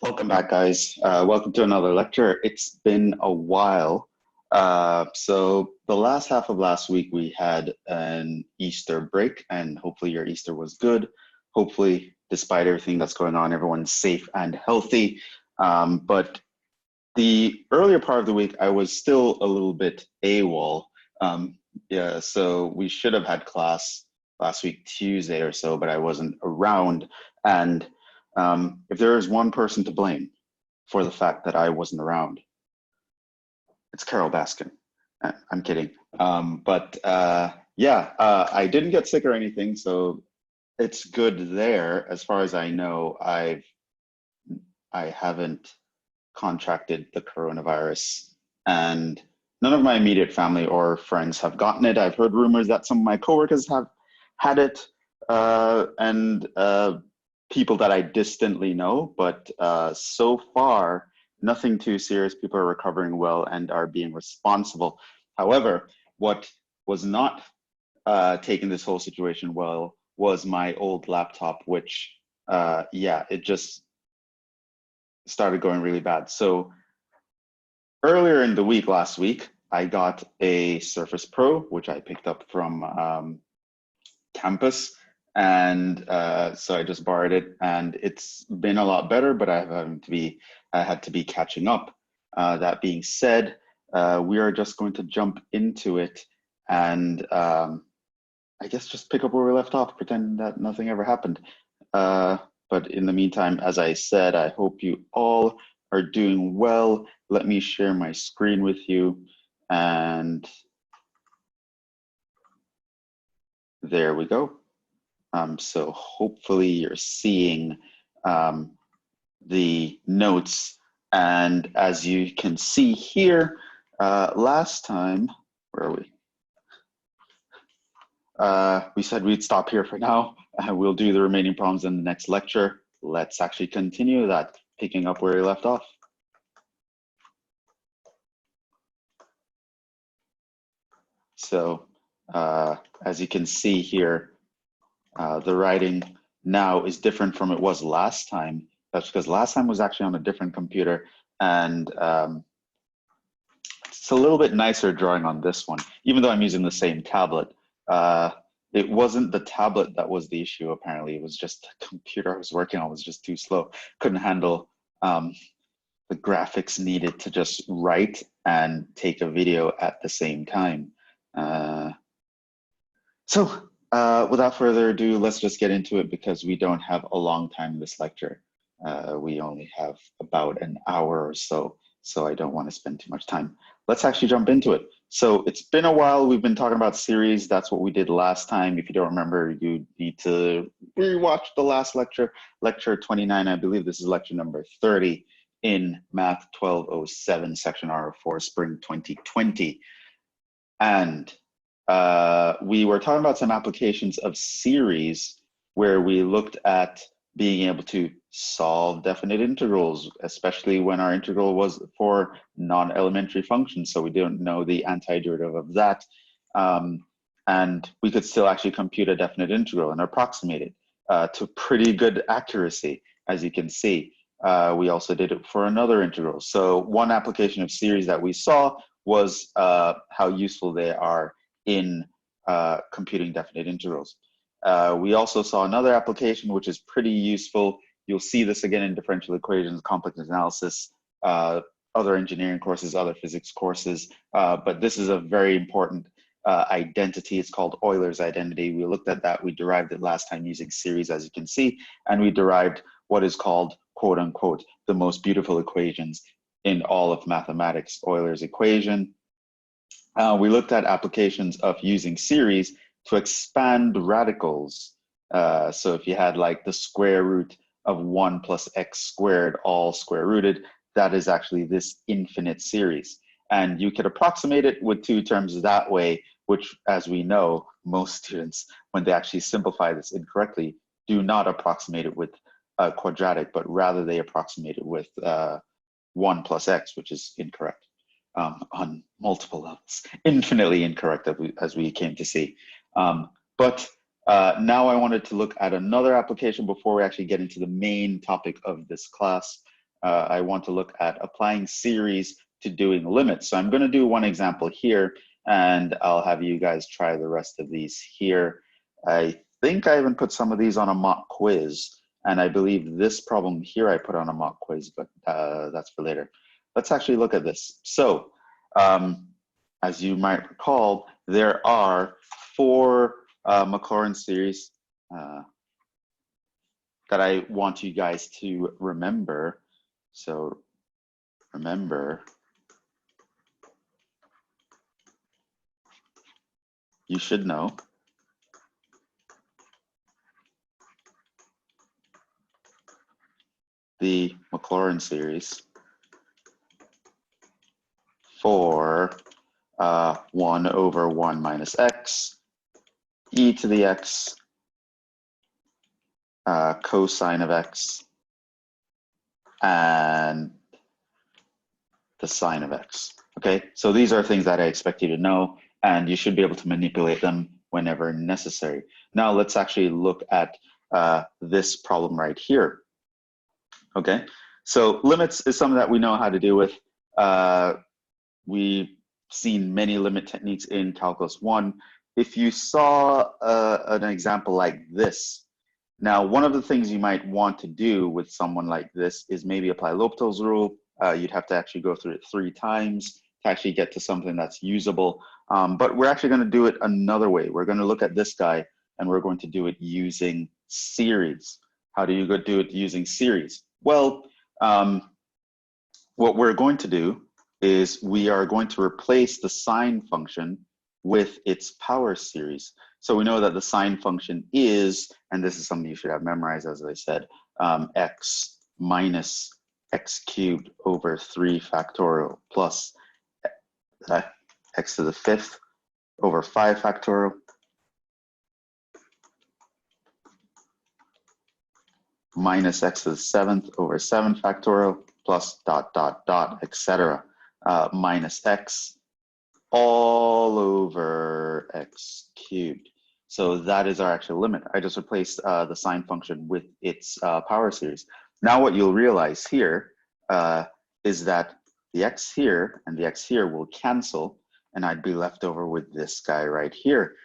Welcome back, guys. Welcome to another lecture. It's been a while. So the last half of last week, we had an Easter break, and hopefully your Easter was good. Hopefully, despite everything that's going on, everyone's safe and healthy. But the earlier part of the week, I was still a little bit AWOL. Yeah, so we should have had class last week, Tuesday or so, but I wasn't around. And if there is one person to blame for the fact that I wasn't around, it's Carol Baskin. I'm kidding. Yeah, I didn't get sick or anything, so it's good there. As far as I know, I haven't contracted the coronavirus, and none of my immediate family or friends have gotten it. I've heard rumors that some of my coworkers have had it, and people that I distantly know, but so far, nothing too serious. People are recovering well and are being responsible. However, what was not taking this whole situation well was my old laptop, which, yeah, it just started going really bad. So earlier in the week, last week, I got a Surface Pro, which I picked up from campus. And so I just borrowed it, and it's been a lot better, but I had to be catching up. That being said, we are just going to jump into it and I guess just pick up where we left off, pretend that nothing ever happened. But in the meantime, as I said, I hope you all are doing well. Let me share my screen with you, and there we go. So hopefully you're seeing the notes. And as you can see here, last time, where are we? We said we'd stop here for now. We'll do the remaining problems in the next lecture. Let's actually continue that, picking up where we left off. So as you can see here, the writing now is different from it was last time. That's because last time was actually on a different computer, and it's a little bit nicer drawing on this one, even though I'm using the same tablet. It wasn't the tablet that was the issue, apparently. It was just the computer I was working on was just too slow. Couldn't handle the graphics needed to just write and take a video at the same time. Without further ado, let's just get into it, because we don't have a long time in this lecture. We only have about an hour or so, so I don't want to spend too much time. Let's actually jump into it. So it's been a while. We've been talking about series. That's what we did last time. If you don't remember, you need to rewatch the last lecture, lecture 29. I believe this is lecture number 30 in Math 1207, section R for spring 2020. And we were talking about some applications of series where we looked at being able to solve definite integrals, especially when our integral was for non-elementary functions, so we didn't know the antiderivative of that. And we could still actually compute a definite integral and approximate it to pretty good accuracy, as you can see. We also did it for another integral. So one application of series that we saw was how useful they are in computing definite integrals. We also saw another application which is pretty useful. You'll see this again in differential equations, complex analysis, other engineering courses, other physics courses, but this is a very important identity. It's called Euler's identity. We looked at that. We derived it last time using series, as you can see, and we derived what is called, quote unquote, the most beautiful equations in all of mathematics, Euler's equation. We looked at applications of using series to expand radicals. So if you had like the square root of 1 plus x squared, all square rooted, that is actually this infinite series. And you could approximate it with two terms that way, which, as we know, most students, when they actually simplify this incorrectly, do not approximate it with quadratic, but rather they approximate it with 1 plus x, which is incorrect on multiple levels, infinitely incorrect, as we came to see. But now I wanted to look at another application before we actually get into the main topic of this class. I want to look at applying series to doing limits. So I'm going to do one example here, and I'll have you guys try the rest of these here. I think I even put some of these on a mock quiz, and I believe this problem here I put on a mock quiz, but that's for later. Let's actually look at this. So as you might recall, there are 4 Maclaurin series that I want you guys to remember. So remember, you should know the Maclaurin series for 1 over 1 minus x, e to the x, cosine of x, and the sine of x. Okay, so these are things that I expect you to know, and you should be able to manipulate them whenever necessary. Now let's actually look at this problem right here. Okay, so limits is something that we know how to deal with. We've seen many limit techniques in Calculus 1. If you saw an example like this, now one of the things you might want to do with someone like this is maybe apply L'Hopital's rule. You'd have to actually go through it 3 times to actually get to something that's usable. But we're actually going to do it another way. We're going to look at this guy, and we're going to do it using series. How do you do it using series? Well, what we're going to do is we are going to replace the sine function with its power series. So we know that the sine function is, and this is something you should have memorized, as I said, x minus x cubed over 3 factorial plus x to the 5th over 5 factorial minus x to the 7th over 7 factorial plus dot, dot, dot, etc. Minus x all over x cubed. So that is our actual limit. I just replaced the sine function with its power series. Now what you'll realize here is that the x here and the x here will cancel, and I'd be left over with this guy right here,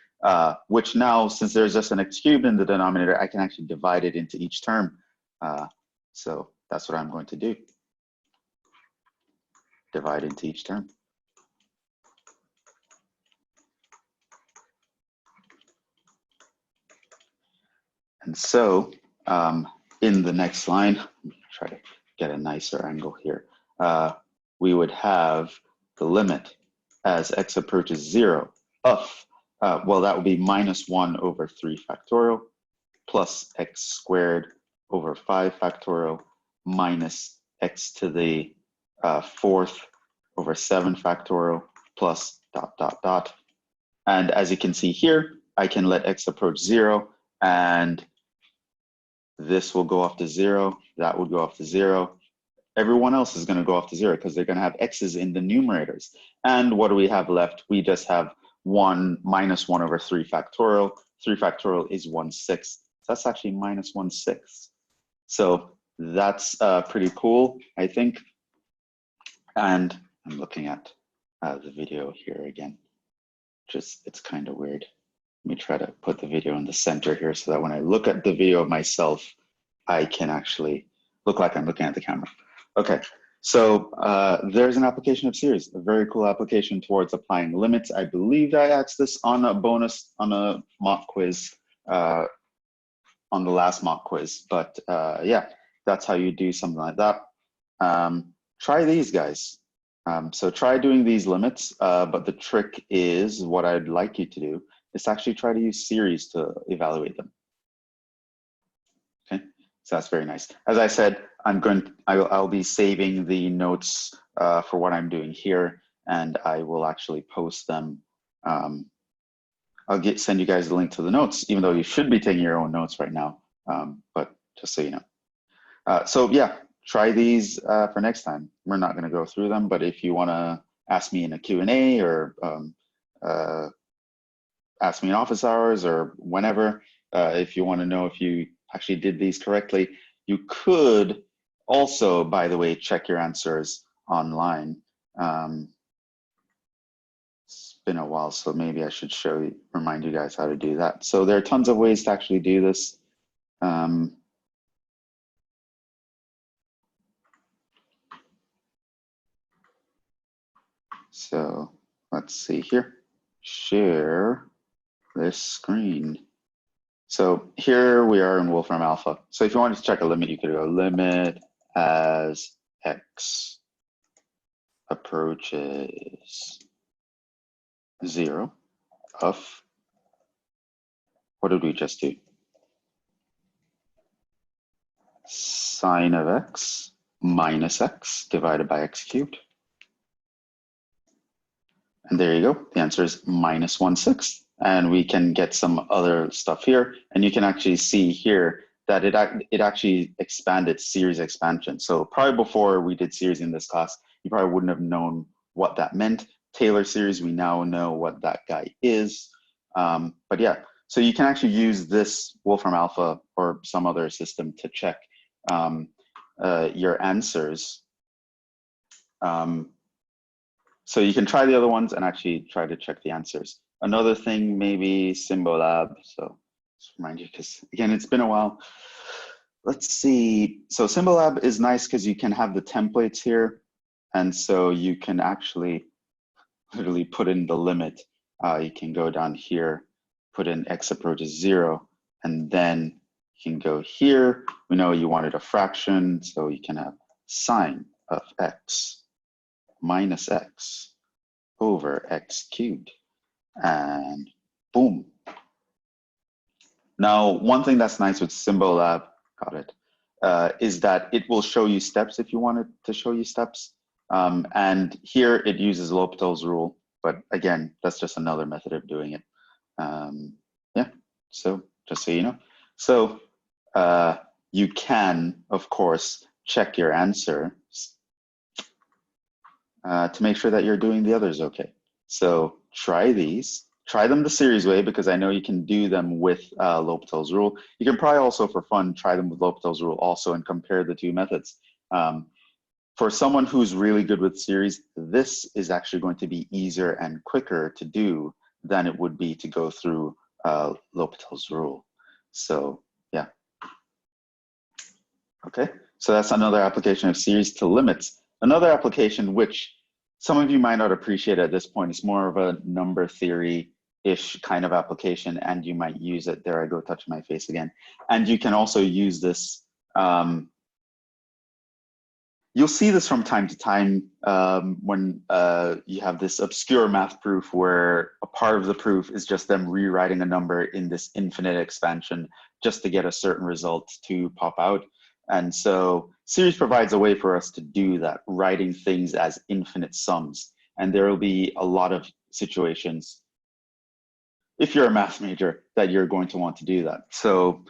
which now, since there's just an x cubed in the denominator, I can actually divide it into each term. So that's what I'm going to do. Divide into each term. And so in the next line, let me try to get a nicer angle here. We would have the limit as x approaches 0 of, well, that would be minus 1 over 3 factorial plus x squared over 5 factorial minus x to the 4th over 7 factorial plus dot, dot, dot. And as you can see here, I can let x approach 0, and this will go off to 0, that would go off to 0. Everyone else is going to go off to 0 because they're going to have x's in the numerators. And what do we have left? We just have 1 minus 1 over 3 factorial. 3 factorial is 1/6. So that's actually minus 1/6. So that's pretty cool, I think. And I'm looking at the video here again. Just, it's kind of weird. Let me try to put the video in the center here so that when I look at the video of myself, I can actually look like I'm looking at the camera. Okay, so there's an application of series, a very cool application towards applying limits. I believe I asked this on a bonus, on a mock quiz, on the last mock quiz, but yeah, that's how you do something like that. Try these guys. So try doing these limits, but the trick is, what I'd like you to do is actually try to use series to evaluate them. Okay, so that's very nice. As I said, I'll be saving the notes for what I'm doing here, and I will actually post them. I'll send you guys the link to the notes, even though you should be taking your own notes right now, but just so you know. So yeah, try these for next time. We're not going to go through them, but if you want to ask me in a Q&A or ask me in office hours or whenever, if you want to know if you actually did these correctly, you could Also, by the way, check your answers online. It's been a while, so maybe I should remind you guys how to do that. So there are tons of ways to actually do this. So let's see here. Share this screen. So here we are in Wolfram Alpha. So if you wanted to check a limit, you could go limit as x approaches 0 of, what did we just do? Sine of x minus x divided by x cubed. And there you go. The answer is minus 1/6. And we can get some other stuff here. And you can actually see here that it actually expanded series expansion. So probably before we did series in this class, you probably wouldn't have known what that meant. Taylor series, we now know what that guy is. But yeah, so you can actually use this Wolfram Alpha or some other system to check your answers. So you can try the other ones and actually try to check the answers. Another thing, maybe Symbolab. So just remind you, because again, it's been a while. Let's see. So Symbolab is nice because you can have the templates here. And so you can actually literally put in the limit. You can go down here, put in x approaches 0, and then you can go here. We know you wanted a fraction, so you can have sine of x minus x over x cubed, and boom. Now, one thing that's nice with Symbolab, got it, is that it will show you steps if you want it to show you steps. And here it uses L'Hopital's rule, but again, that's just another method of doing it. Yeah, so just so you know. So you can, of course, check your answers to make sure that you're doing the others okay. So try these. Try them the series way, because I know you can do them with L'Hopital's rule. You can probably also, for fun, try them with L'Hopital's rule also and compare the two methods. For someone who's really good with series, this is actually going to be easier and quicker to do than it would be to go through L'Hopital's rule. So yeah. Okay, so that's another application of series to limits. Another application which some of you might not appreciate at this point, is more of a number theory-ish kind of application, and you might use it. There I go, touch my face again. And you can also use this. You'll see this from time to time when you have this obscure math proof where a part of the proof is just them rewriting a number in this infinite expansion just to get a certain result to pop out. And so series provides a way for us to do that, writing things as infinite sums. And there will be a lot of situations, if you're a math major, that you're going to want to do that. So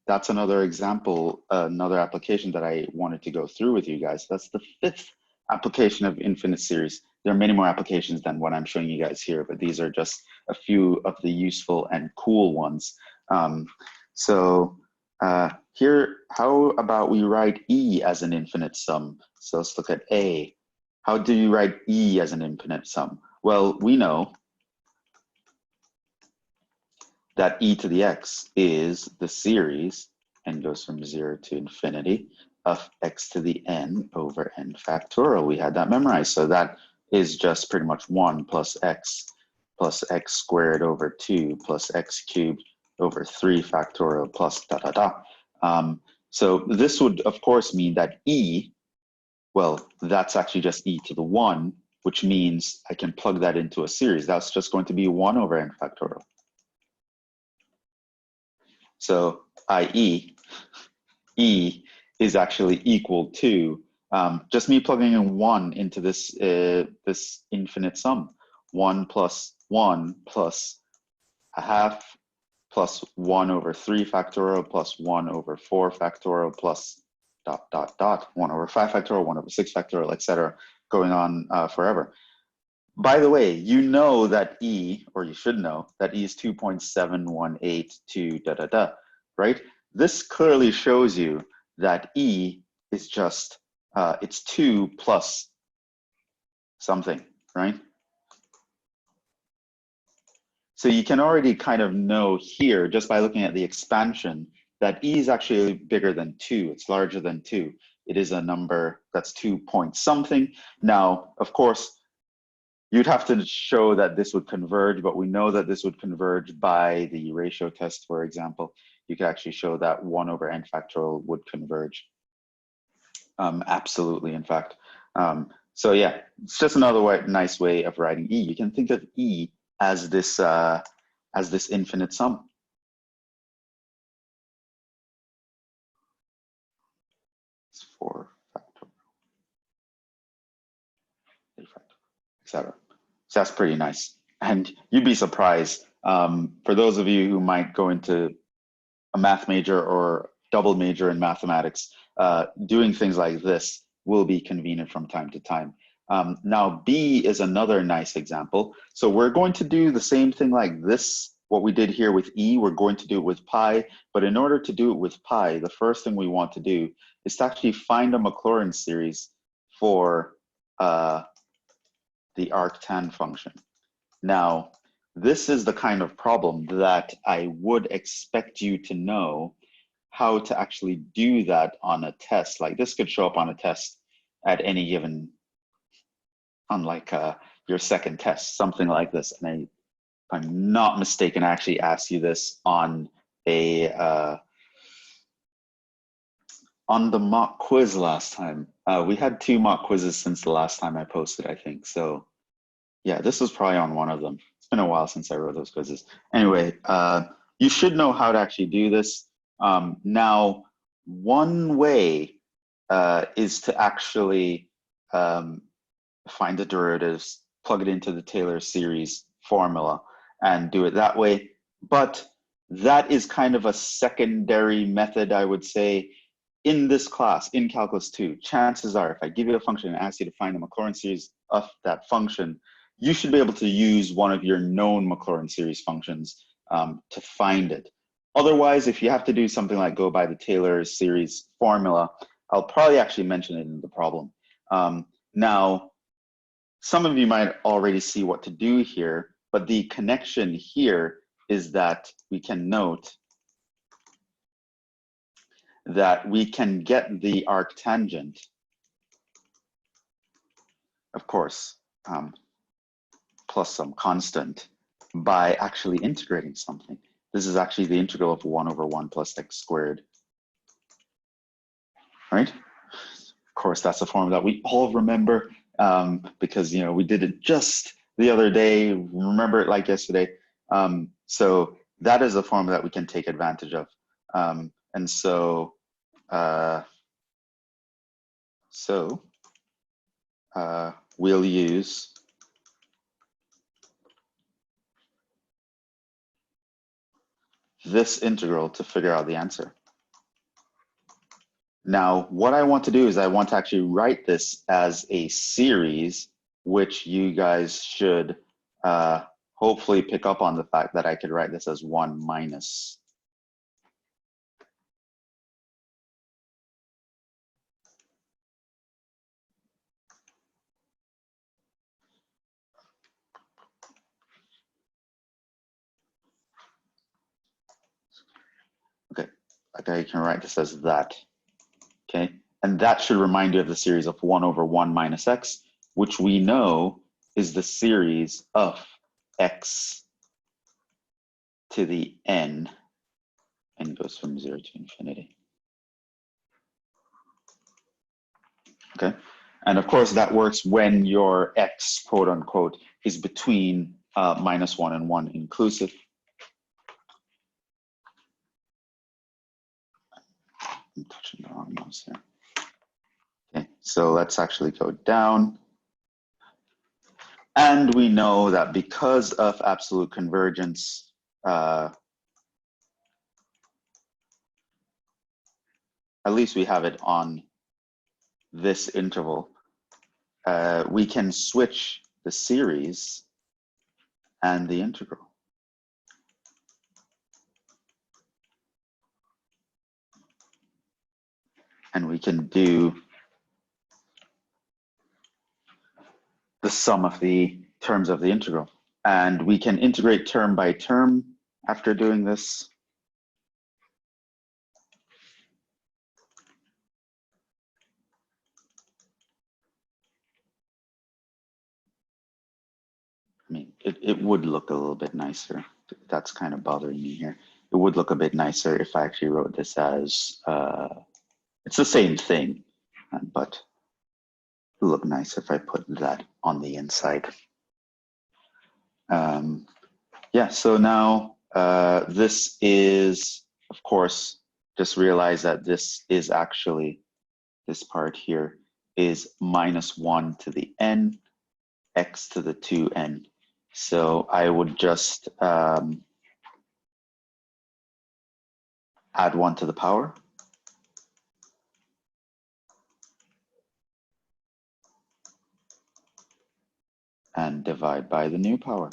that's another example, another application that I wanted to go through with you guys. That's the 5th application of infinite series. There are many more applications than what I'm showing you guys here, but these are just a few of the useful and cool ones. Here, how about we write E as an infinite sum? So let's look at A. How do you write E as an infinite sum? Well, we know that e to the x is the series, n goes from 0 to infinity, of x to the n over n factorial. We had that memorized. So that is just pretty much 1 plus x squared over 2 plus x cubed over 3 factorial plus da da da. So this would, of course, mean that e, well, that's actually just e to the 1, which means I can plug that into a series. That's just going to be 1 over n factorial. So i.e., e is actually equal to just me plugging in 1 into this, this infinite sum. 1 plus a half plus 1 over 3 factorial plus 1 over 4 factorial plus ... 1 over 5 factorial, 1 over 6 factorial, etc., going on forever. By the way, you know that E, or you should know, that E is 2.718 to da da da, right? This clearly shows you that E is just, it's 2 plus something, right? So you can already kind of know here, just by looking at the expansion, that e is actually bigger than 2. It's larger than 2. It is a number that's 2 point something. Now, of course, you'd have to show that this would converge, but we know that this would converge by the ratio test, for example. You could actually show that 1 over n factorial would converge. Absolutely, in fact. So yeah, it's just another nice way of writing e. You can think of e as this infinite sum. It's 4 factorial, 8 factorial, etc. So that's pretty nice. And you'd be surprised, for those of you who might go into a math major or double major in mathematics, doing things like this will be convenient from time to time. Now, B is another nice example. So we're going to do the same thing like this. What we did here with E, we're going to do it with pi. But in order to do it with pi, the first thing we want to do is to actually find a Maclaurin series for the Arctan function. Now, this is the kind of problem that I would expect you to know how to actually do that on a test. Like this could show up on a test at any given, unlike your second test, something like this. And if I'm not mistaken, I actually asked you this on a on the mock quiz last time. We had 2 mock quizzes since the last time I posted, I think. So yeah, this was probably on one of them. It's been a while since I wrote those quizzes. Anyway, you should know how to actually do this. Now, one way is to actually find the derivatives, plug it into the Taylor series formula, and do it that way. But that is kind of a secondary method, I would say, in this class, in Calculus 2. Chances are, if I give you a function and ask you to find the Maclaurin series of that function, you should be able to use one of your known Maclaurin series functions to find it. Otherwise, if you have to do something like go by the Taylor series formula, I'll probably actually mention it in the problem. Now, some of you might already see what to do here, but the connection here is that we can note that we can get the arctangent, of course, plus some constant by actually integrating something. This is actually the integral of 1 over 1 plus x squared, right? Of course, that's a form that we all remember because, you know, we did it just the other day, remember it like yesterday. So that is a form that we can take advantage of. And so, we'll use this integral to figure out the answer. Now, what I want to do is I want to actually write this as a series, which you guys should hopefully pick up on the fact that I could write this as 1 minus. Okay, I can write this as that. Okay, and that should remind you of the series of 1 over 1 minus x, which we know is the series of x to the n, and goes from 0 to infinity. Okay, and of course that works when your x, quote unquote, is between -1 and 1 inclusive. I'm touching the wrong mouse here. Okay, so let's actually go down. And we know that because of absolute convergence, at least we have it on this interval, we can switch the series and the integral. and we can do the sum of the terms of the integral. And we can integrate term by term after doing this. I mean, it would look a little bit nicer. That's kind of bothering me here. It would look a bit nicer if I actually wrote this as, it's the same thing, but it would look nice if I put that on the inside. Yeah, so now this is, of course, just realize that this is actually, this part here is -1 to the n, x to the 2n. So I would just add 1 to the power. And divide by the new power.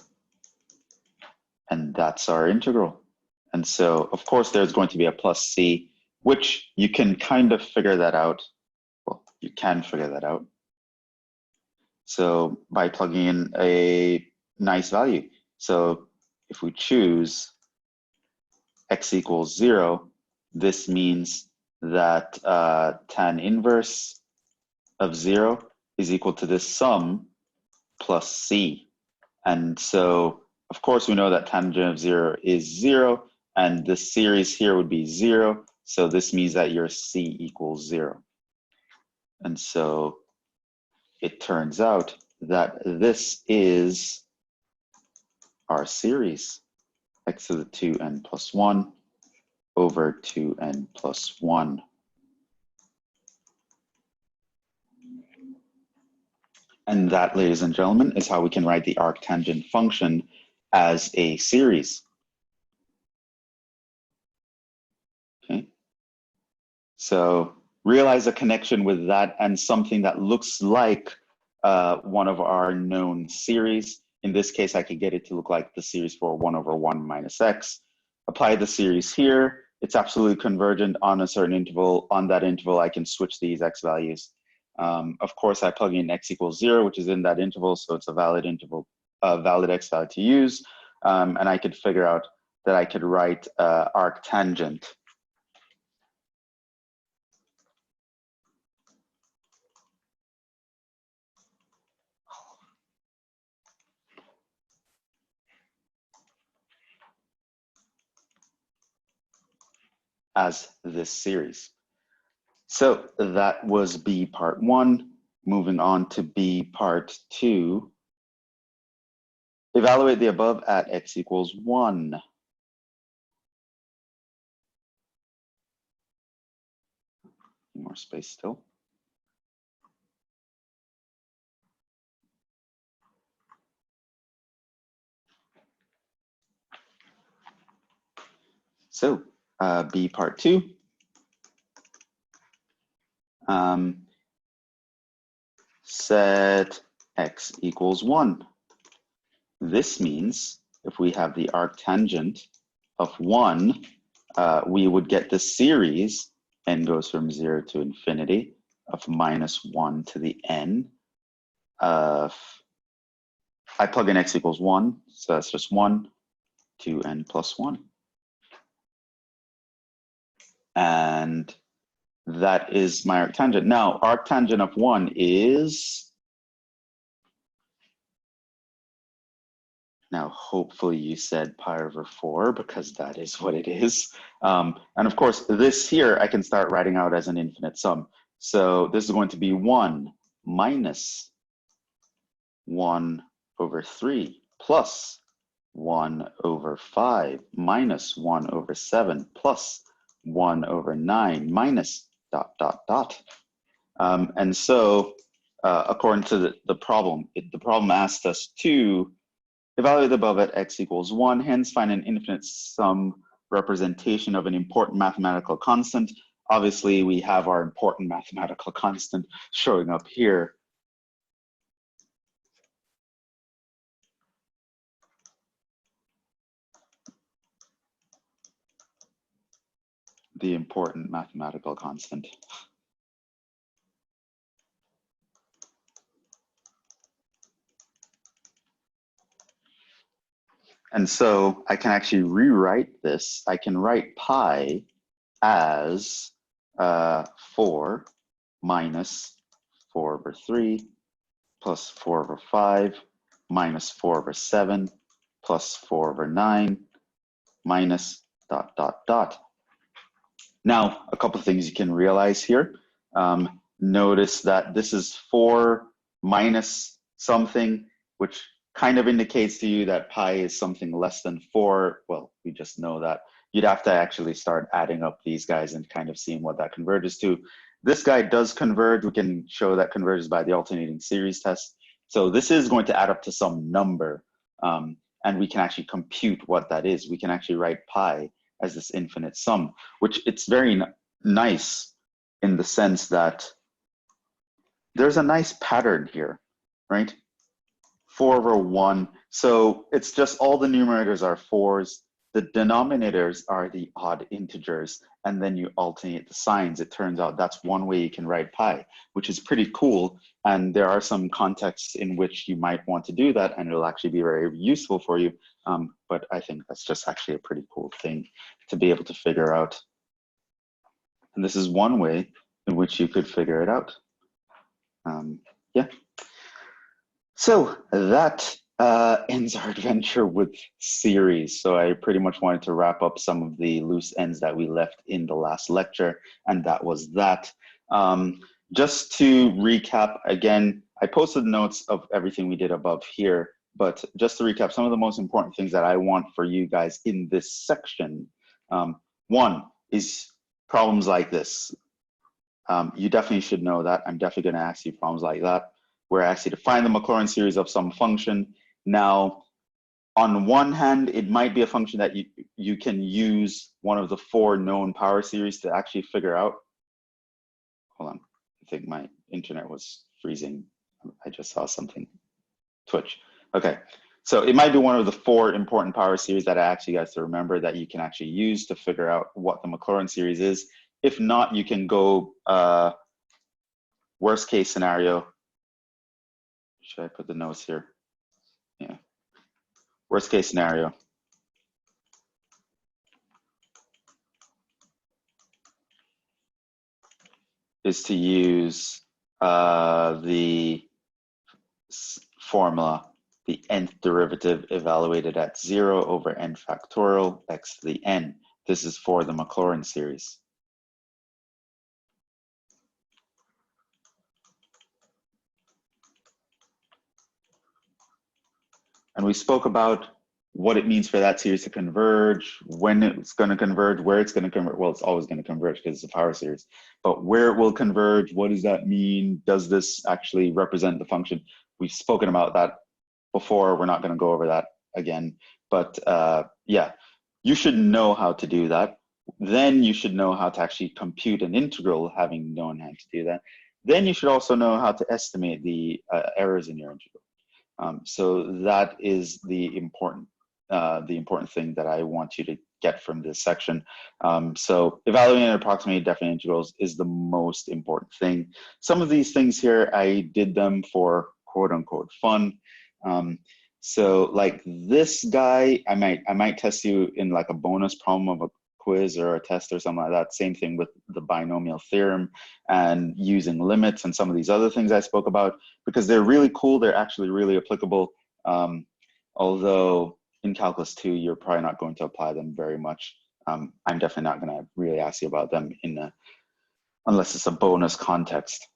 And that's our integral. And so, of course, there's going to be a plus c, which you can kind of figure that out. Well, you can figure that out. So by plugging in a nice value. So if we choose x equals 0, this means that tan inverse of 0 is equal to this sum plus c. And so, of course, we know that tangent of 0 is 0, and the series here would be 0. So this means that your c equals 0. And so it turns out that this is our series, x to the 2n plus 1 over 2n plus 1. And that, ladies and gentlemen, is how we can write the arctangent function as a series. Okay. So realize a connection with that and something that looks like one of our known series. In this case, I could get it to look like the series for 1 over 1 minus x. Apply the series here. It's absolutely convergent on a certain interval. On that interval, I can switch these x values. Of course, I plug in x equals 0, which is in that interval, so it's a valid interval, valid x value to use. And I could figure out that I could write arctangent as this series. So that was B part 1. Moving on to B part 2. Evaluate the above at x equals 1. More space still. So B part 2. Set x equals 1. This means if we have the arctangent of 1, we would get the series, n goes from 0 to infinity, of -1 to the n of, I plug in x equals 1, so that's just 1, 2n plus 1. And that is my arctangent. Now, arctangent of 1 is, now hopefully you said pi over 4, because that is what it is. And of course, this here I can start writing out as an infinite sum. So this is going to be 1 minus 1 over 3 plus 1 over 5 minus 1 over 7 plus 1 over 9 minus ... And so according to the problem, the problem asked us to evaluate the above at x equals 1, hence find an infinite sum representation of an important mathematical constant. Obviously, we have our important mathematical constant showing up here. The important mathematical constant. And so I can actually rewrite this. I can write pi as 4 minus 4 over 3 plus 4 over 5 minus 4 over 7 plus 4 over 9 minus ... Now, a couple of things you can realize here. Notice that this is 4 minus something, which kind of indicates to you that pi is something less than 4. Well, we just know that. You'd have to actually start adding up these guys and kind of seeing what that converges to. This guy does converge. We can show that converges by the alternating series test. So this is going to add up to some number, and we can actually compute what that is. We can actually write pi as this infinite sum, which it's very nice in the sense that there's a nice pattern here, right? 4 over 1. So it's just all the numerators are 4s. The denominators are the odd integers, and then you alternate the signs. It turns out that's one way you can write pi, which is pretty cool. And there are some contexts in which you might want to do that, and it'll actually be very useful for you. But I think that's just actually a pretty cool thing to be able to figure out. And this is one way in which you could figure it out. Yeah. So that ends our adventure with series. So I pretty much wanted to wrap up some of the loose ends that we left in the last lecture, and that was that. Just to recap again, I posted notes of everything we did above here, but just to recap, some of the most important things that I want for you guys in this section. One is problems like this. You definitely should know that. I'm definitely going to ask you problems like that, where I ask you to find the Maclaurin series of some function. Now, on one hand, it might be a function that you can use one of the 4 known power series to actually figure out. Hold on, I think my internet was freezing. I just saw something. Twitch. Okay, so it might be one of the 4 important power series that I actually got to remember that you can actually use to figure out what the Maclaurin series is. If not, you can go worst case scenario. Should I put the notes here? Yeah. Worst case scenario is to use the formula, the nth derivative evaluated at 0 over n factorial x to the n. This is for the Maclaurin series. And we spoke about what it means for that series to converge, when it's going to converge, where it's going to converge. Well, it's always going to converge because it's a power series, but where it will converge, what does that mean? Does this actually represent the function? We've spoken about that before. We're not going to go over that again, but yeah, you should know how to do that. Then you should know how to actually compute an integral, having known how to do that. Then you should also know how to estimate the errors in your integral. So that is the important thing that I want you to get from this section. So evaluating and approximating definite integrals is the most important thing. Some of these things here, I did them for quote unquote fun. So like this guy, I might test you in like a bonus problem of a quiz or a test or something like that. Same thing with the binomial theorem and using limits and some of these other things I spoke about, because they're really cool. They're actually really applicable. Although in Calculus 2, you're probably not going to apply them very much. I'm definitely not going to really ask you about them unless it's a bonus context.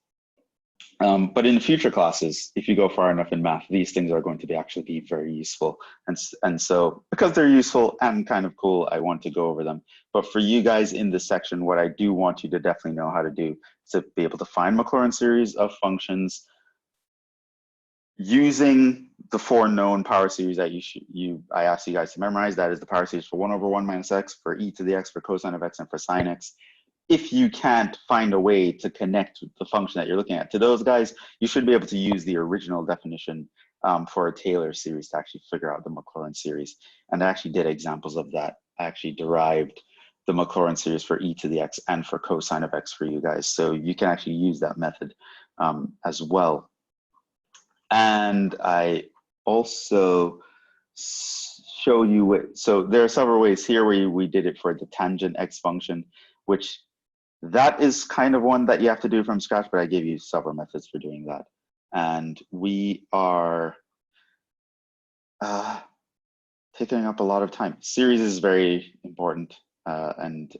But in future classes, if you go far enough in math, these things are going to actually be very useful. And so because they're useful and kind of cool, I want to go over them. But for you guys in this section, what I do want you to definitely know how to do is to be able to find Maclaurin series of functions using the 4 known power series that I asked you guys to memorize. That is the power series for 1 over 1 minus x, for e to the x, for cosine of x, and for sine x. If you can't find a way to connect the function that you're looking at to those guys, you should be able to use the original definition for a Taylor series to actually figure out the Maclaurin series. And I actually did examples of that. I actually derived the Maclaurin series for e to the x and for cosine of x for you guys. So you can actually use that method as well. And I also show you what, so there are several ways here where we did it for the tangent x function, which that is kind of one that you have to do from scratch, but I gave you several methods for doing that. And we are taking up a lot of time. Series is very important, and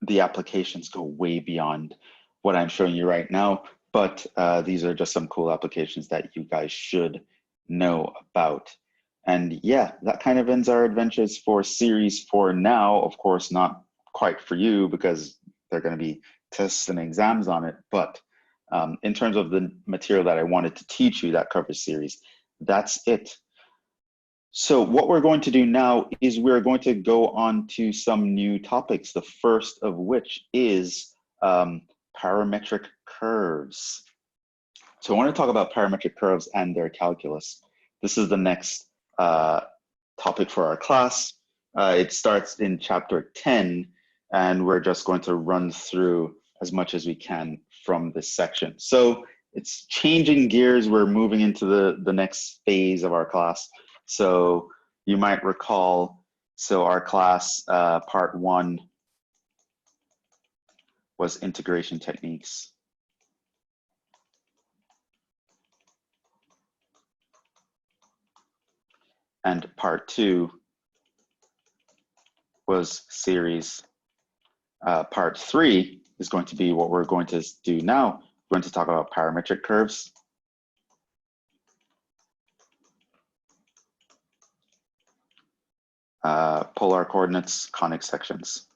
the applications go way beyond what I'm showing you right now, but these are just some cool applications that you guys should know about. And yeah, that kind of ends our adventures for series for now. Of course, not quite for you because there are going to be tests and exams on it, but in terms of the material that I wanted to teach you that covers series, that's it. So what we're going to do now is we're going to go on to some new topics, the first of which is parametric curves. So I want to talk about parametric curves and their calculus. This is the next topic for our class. It starts in chapter 10, and we're just going to run through as much as we can from this section. So it's changing gears. We're moving into the next phase of our class. So you might recall, so our class part 1 was integration techniques. And part 2 was series. Part 3 is going to be what we're going to do now. We're going to talk about parametric curves. Polar coordinates, conic sections.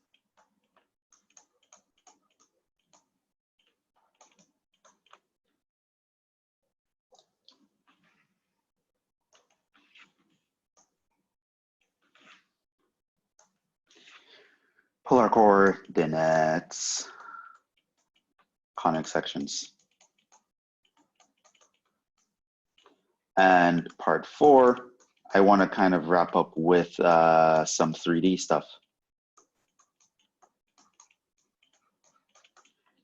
Polar coordinates, conic sections. And part 4, I want to kind of wrap up with some 3D stuff.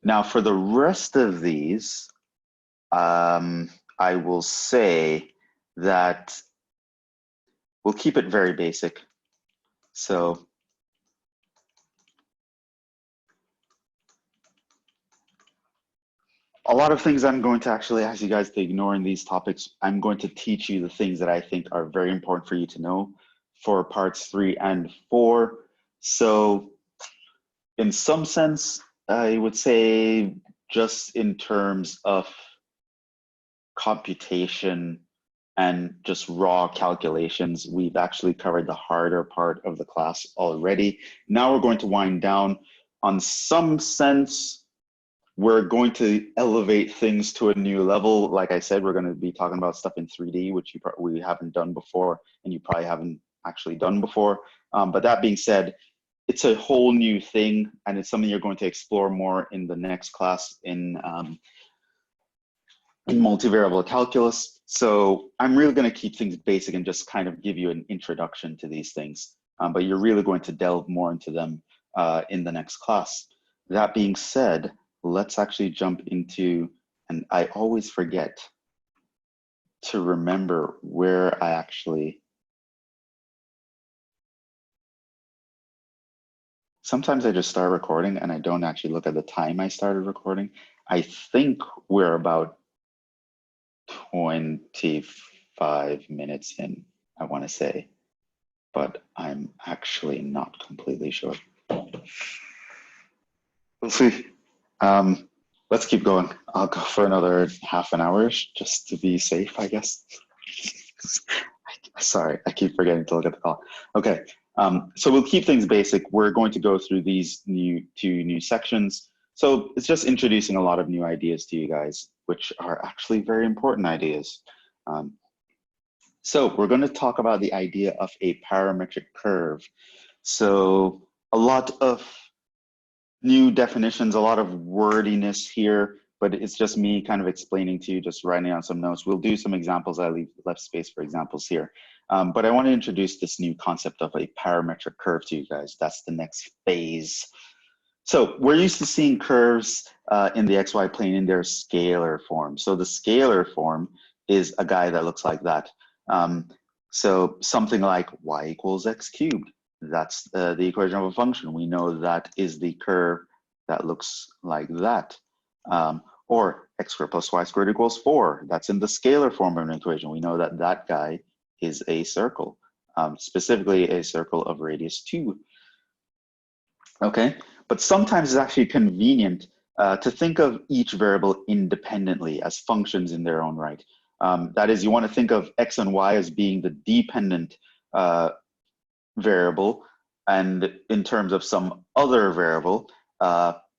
Now for the rest of these, I will say that we'll keep it very basic. So a lot of things I'm going to actually ask you guys to ignore in these topics. I'm going to teach you the things that I think are very important for you to know for parts 3 and 4. So in some sense, I would say just in terms of computation and just raw calculations, we've actually covered the harder part of the class already. Now we're going to wind down. On some sense, we're going to elevate things to a new level. Like I said, we're going to be talking about stuff in 3D, which we haven't done before, and you probably haven't actually done before. But that being said, it's a whole new thing, and it's something you're going to explore more in the next class in multivariable calculus. So I'm really going to keep things basic and just kind of give you an introduction to these things. But you're really going to delve more into them in the next class. That being said, let's actually jump into, and I always forget to remember where I actually, sometimes I just start recording and I don't actually look at the time I started recording. I think we're about 25 minutes in, I want to say, but I'm actually not completely sure. We'll see. Let's keep going. I'll go for another half an hour just to be safe, I guess. Sorry, I keep forgetting to look at the clock. Okay, so we'll keep things basic. We're going to go through these two new sections. So it's just introducing a lot of new ideas to you guys, which are actually very important ideas. So we're going to talk about the idea of a parametric curve. So a lot of new definitions, a lot of wordiness here, but it's just me kind of explaining to you, just writing on some notes. We'll do some examples. I left space for examples here. But I want to introduce this new concept of a parametric curve to you guys. That's the next phase. So we're used to seeing curves in the XY plane in their scalar form. So the scalar form is a guy that looks like that. So something like y equals x cubed. That's the equation of a function. We know that is the curve that looks like that. Or x squared plus y squared equals 4. That's in the scalar form of an equation. We know that that guy is a circle, specifically a circle of radius 2. Okay, but sometimes it's actually convenient to think of each variable independently as functions in their own right. That is, you want to think of x and y as being the dependent variable, and in terms of some other variable,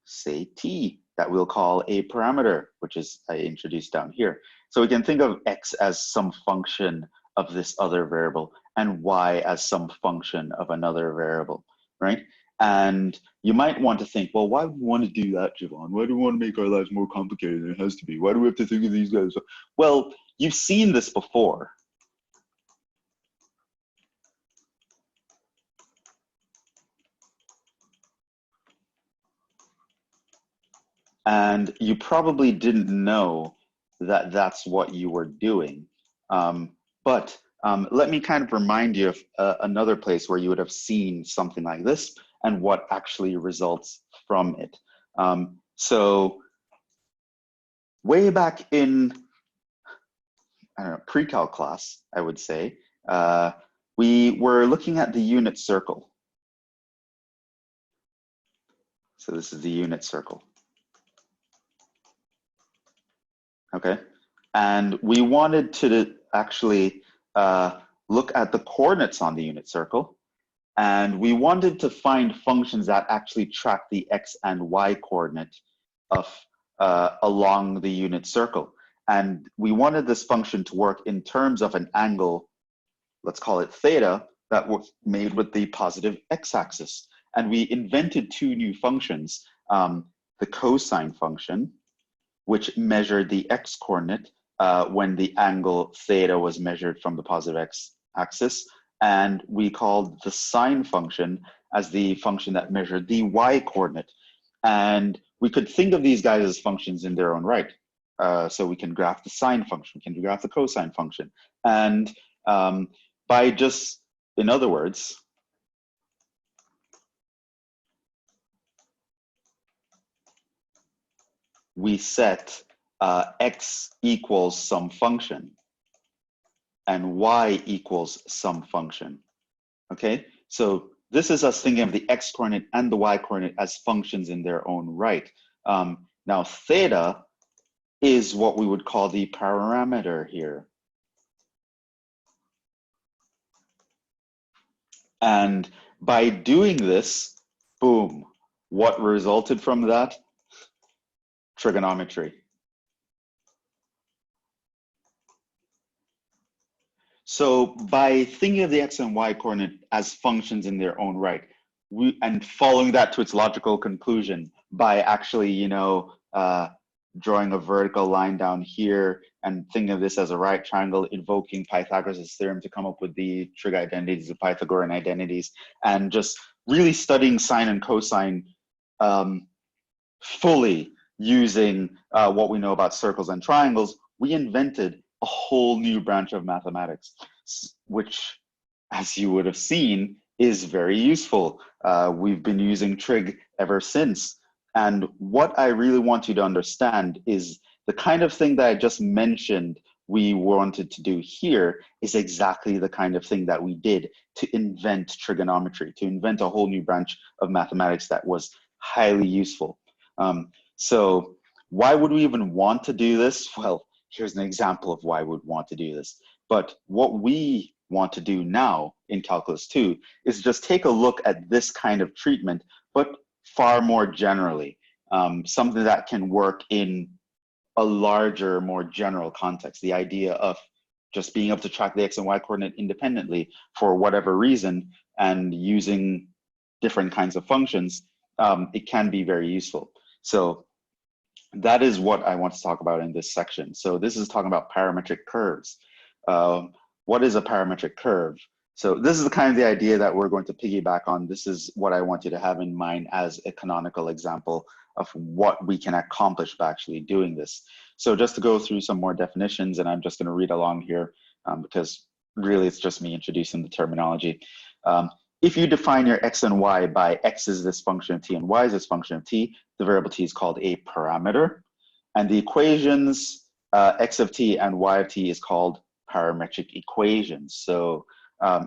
say t, that we'll call a parameter, which is I introduced down here. So we can think of x as some function of this other variable and y as some function of another variable, right? And you might want to think, well, why do we want to do that, Jhevon? Why do we want to make our lives more complicated than it has to be? Why do we have to think of these guys? Well, you've seen this before. And you probably didn't know that that's what you were doing. But let me kind of remind you of another place where you would have seen something like this and what actually results from it. So way back in, I don't know, pre-calc class, I would say, we were looking at the unit circle. So this is the unit circle. Okay, and we wanted to actually look at the coordinates on the unit circle, and we wanted to find functions that actually track the x and y coordinate of along the unit circle. And we wanted this function to work in terms of an angle, let's call it theta, that was made with the positive x-axis. And we invented two new functions, the cosine function, which measured the x-coordinate when the angle theta was measured from the positive x-axis. And we called the sine function as the function that measured the y-coordinate. And we could think of these guys as functions in their own right. So we can graph the sine function, we can graph the cosine function. And by just, in other words, we set x equals some function and y equals some function, okay? So this is us thinking of the x-coordinate and the y-coordinate as functions in their own right. Now theta is what we would call the parameter here. And by doing this, boom, what resulted from that? Trigonometry. So by thinking of the x and y coordinate as functions in their own right, and following that to its logical conclusion by actually, you know, drawing a vertical line down here and thinking of this as a right triangle, invoking Pythagoras' theorem to come up with the trig identities, the Pythagorean identities, and just really studying sine and cosine fully using what we know about circles and triangles, we invented a whole new branch of mathematics, which, as you would have seen, is very useful. We've been using trig ever since. And what I really want you to understand is the kind of thing that I just mentioned we wanted to do here is exactly the kind of thing that we did to invent trigonometry, to invent a whole new branch of mathematics that was highly useful. So why would we even want to do this? Well, here's an example of why we'd want to do this. But what we want to do now in Calculus 2 is just take a look at this kind of treatment, but far more generally, something that can work in a larger, more general context. The idea of just being able to track the x and y coordinate independently for whatever reason and using different kinds of functions, it can be very useful. So that is what I want to talk about in this section. So this is talking about parametric curves. What is a parametric curve? So this is the kind of the idea that we're going to piggyback on. This is what I want you to have in mind as a canonical example of what we can accomplish by actually doing this. So just to go through some more definitions, and I'm just going to read along here because really it's just me introducing the terminology. If you define your x and y by x is this function of t and y is this function of t, the variable t is called a parameter. And the equations x of t and y of t is called parametric equations. So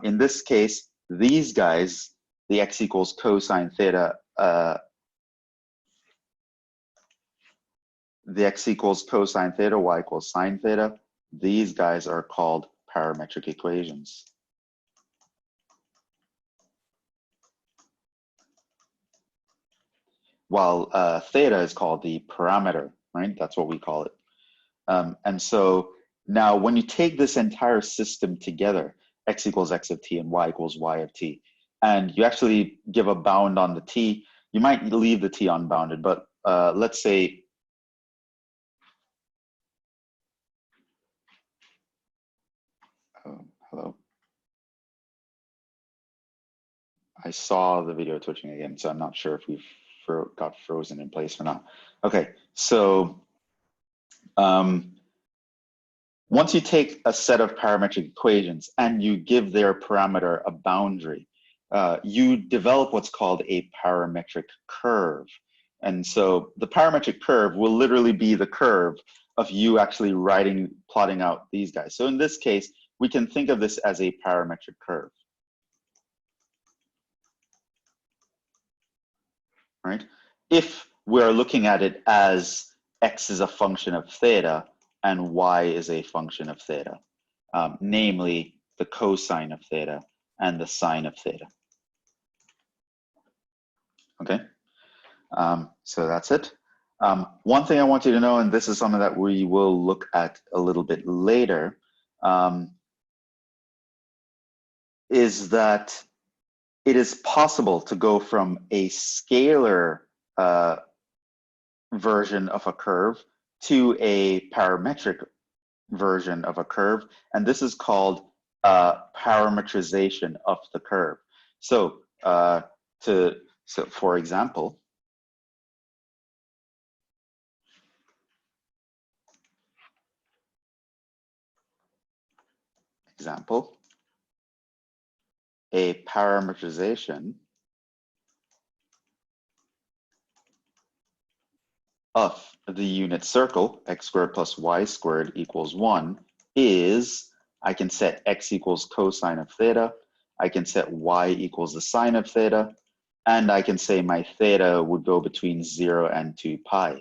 in this case, these guys, the x equals cosine theta, the x equals cosine theta, y equals sine theta, these guys are called parametric equations. While theta is called the parameter, right? That's what we call it. And so now when you take this entire system together, x equals x of t and y equals y of t, and you actually give a bound on the t, you might leave the t unbounded, but let's say, hello. I saw the video twitching again, so I'm not sure if we've got frozen in place or not. Okay, so once you take a set of parametric equations and you give their parameter a boundary, you develop what's called a parametric curve. And so the parametric curve will literally be the curve of you actually plotting out these guys. So in this case, we can think of this as a parametric curve. Right? If we're looking at it as x is a function of theta and y is a function of theta, namely the cosine of theta and the sine of theta. Okay, so that's it. One thing I want you to know, and this is something that we will look at a little bit later, is that it is possible to go from a scalar version of a curve to a parametric version of a curve, and this is called parametrization of the curve. So, for example, a parametrization of the unit circle, x squared plus y squared equals 1, is I can set x equals cosine of theta, I can set y equals the sine of theta, and I can say my theta would go between 0 and 2 pi.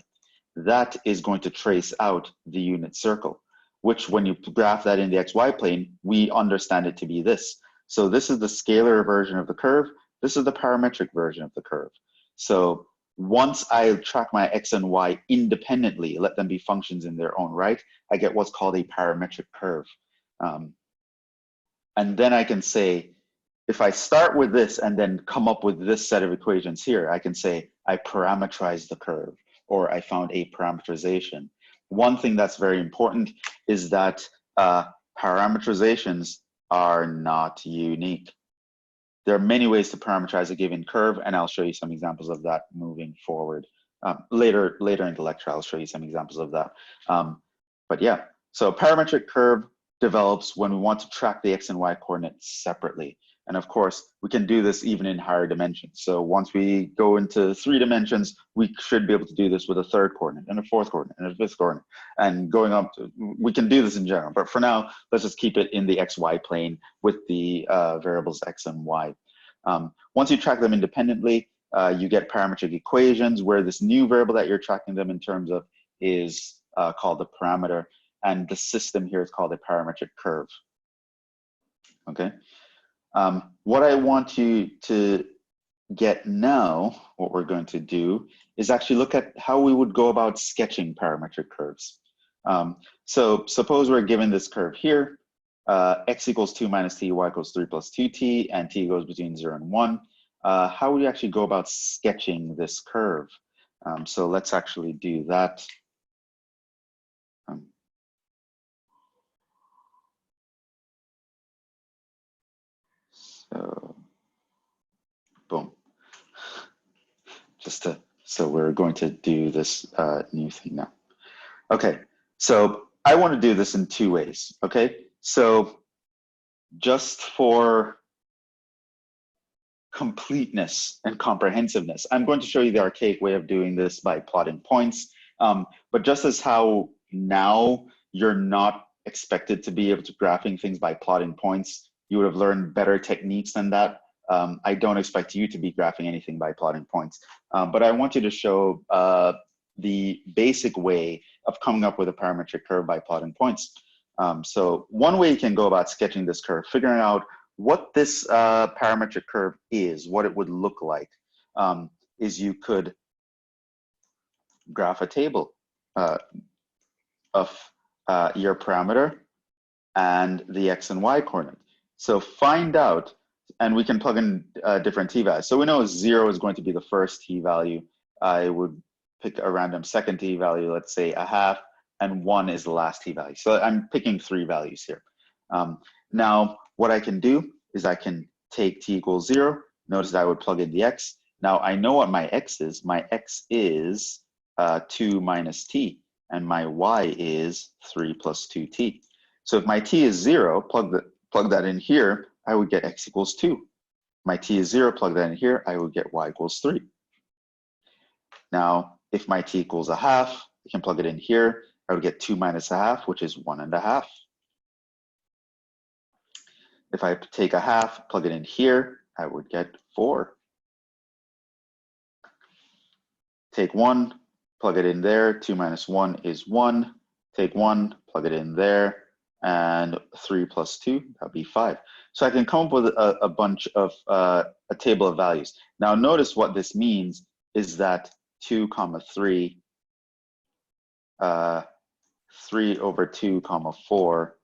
That is going to trace out the unit circle, which when you graph that in the xy plane, we understand it to be this. So this is the scalar version of the curve. This is the parametric version of the curve. So once I track my x and y independently, let them be functions in their own right, I get what's called a parametric curve. And then I can say, if I start with this and then come up with this set of equations here, I can say I parametrized the curve, or I found a parametrization. One thing that's very important is that parametrizations are not unique. There are many ways to parametrize a given curve, and I'll show you some examples of that moving forward. Later in the lecture, I'll show you some examples of that. But yeah, so parametric curve develops when we want to track the x and y coordinates separately. And of course, we can do this even in higher dimensions. So once we go into 3 dimensions, we should be able to do this with a 3rd coordinate and a 4th coordinate and a 5th coordinate. And going up to, we can do this in general. But for now, let's just keep it in the xy plane with the variables x and y. Once you track them independently, you get parametric equations where this new variable that you're tracking them in terms of is called the parameter. And the system here is called a parametric curve. Okay. What I want you to get now, what we're going to do is actually look at how we would go about sketching parametric curves. So suppose we're given this curve here, x equals 2 minus t, y equals 3 plus 2t, and t goes between 0 and 1. How would you actually go about sketching this curve? So let's actually do that. So, boom. So we're going to do this new thing now. Okay, so I want to do this in 2 ways, okay? So just for completeness and comprehensiveness, I'm going to show you the archaic way of doing this by plotting points. But just as how now you're not expected to be able to graphing things by plotting points, you would have learned better techniques than that. I don't expect you to be graphing anything by plotting points, but I want you to show the basic way of coming up with a parametric curve by plotting points. So one way you can go about sketching this curve, figuring out what this parametric curve is, what it would look like, is you could graph a table of your parameter and the x and y coordinate. So find out, and we can plug in different t-values. So we know 0 is going to be the first t-value. I would pick a random second t-value, let's say a half, and 1 is the last t-value. So I'm picking 3 values here. Now, what I can do is I can take t equals 0. Notice that I would plug in the x. Now I know what my x is. My x is 2 minus t, and my y is 3 plus 2t. So if my t is 0, plug that in here, I would get x equals 2. My t is 0, plug that in here, I would get y equals 3. Now, if my t equals a half, I can plug it in here. I would get 2 minus a half, which is 1.5. If I take a half, plug it in here, I would get 4. Take 1, plug it in there. 2 minus 1 is 1. Take 1, plug it in there. And 3 plus 2, that would be 5. So I can come up with a bunch of, a table of values. Now notice what this means is that 2 comma 3, 3 over 2 comma 4,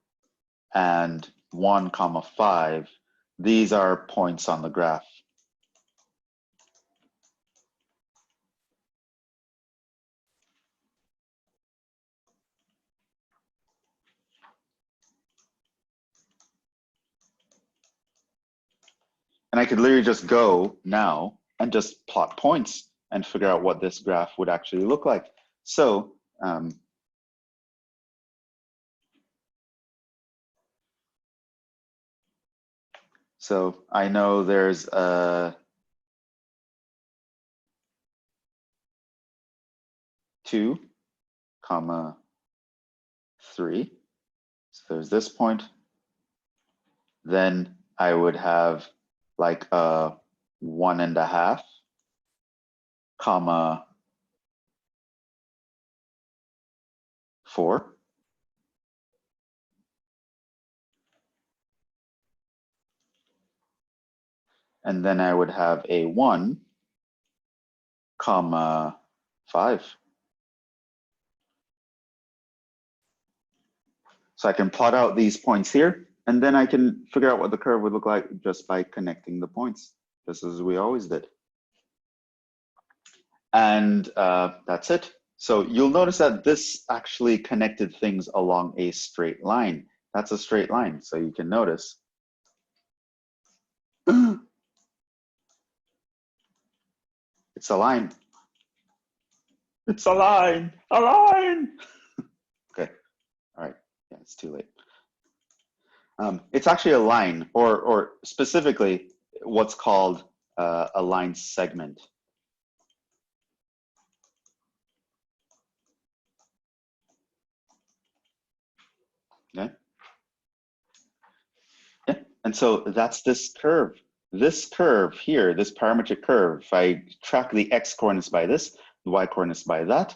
and 1 comma 5, these are points on the graph. And I could literally just go now and just plot points and figure out what this graph would actually look like. So so I know there's a 2 comma 3. So there's this point. Then I would have like a 1.5 comma 4. And then I would have a 1 comma 5. So I can plot out these points here, and then I can figure out what the curve would look like just by connecting the points, just as we always did. And that's it. So you'll notice that this actually connected things along a straight line. That's a straight line, so you can notice. It's a line. It's a line, a line. Okay, all right, yeah, it's too late. It's actually a line, or specifically what's called a line segment. Okay. Yeah, and so that's this curve. This curve here, this parametric curve, if I track the x coordinates by this, the y coordinates by that,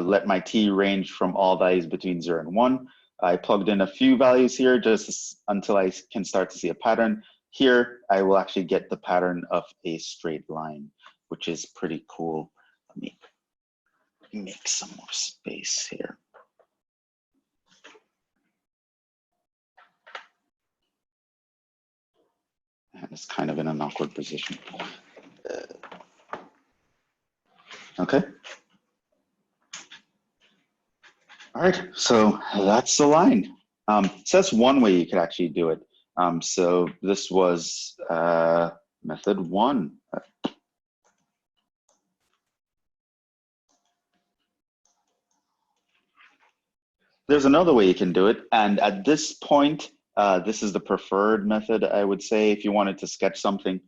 let my t range from all values between 0 and 1. I plugged in a few values here just until I can start to see a pattern. Here, I will actually get the pattern of a straight line, which is pretty cool. Let me make some more space here. And it's kind of in an awkward position. Okay. All right, so that's the line. So that's one way you could actually do it. So this was method 1. There's another way you can do it, and at this point, This is the preferred method, I would say, if you wanted to sketch something.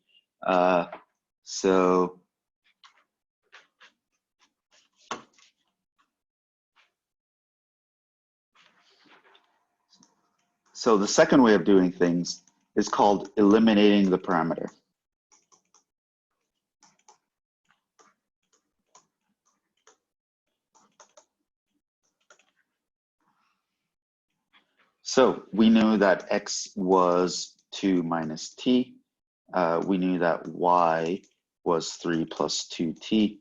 So the second way of doing things is called eliminating the parameter. So we knew that x was 2 minus t. We knew that y was 3 plus 2t.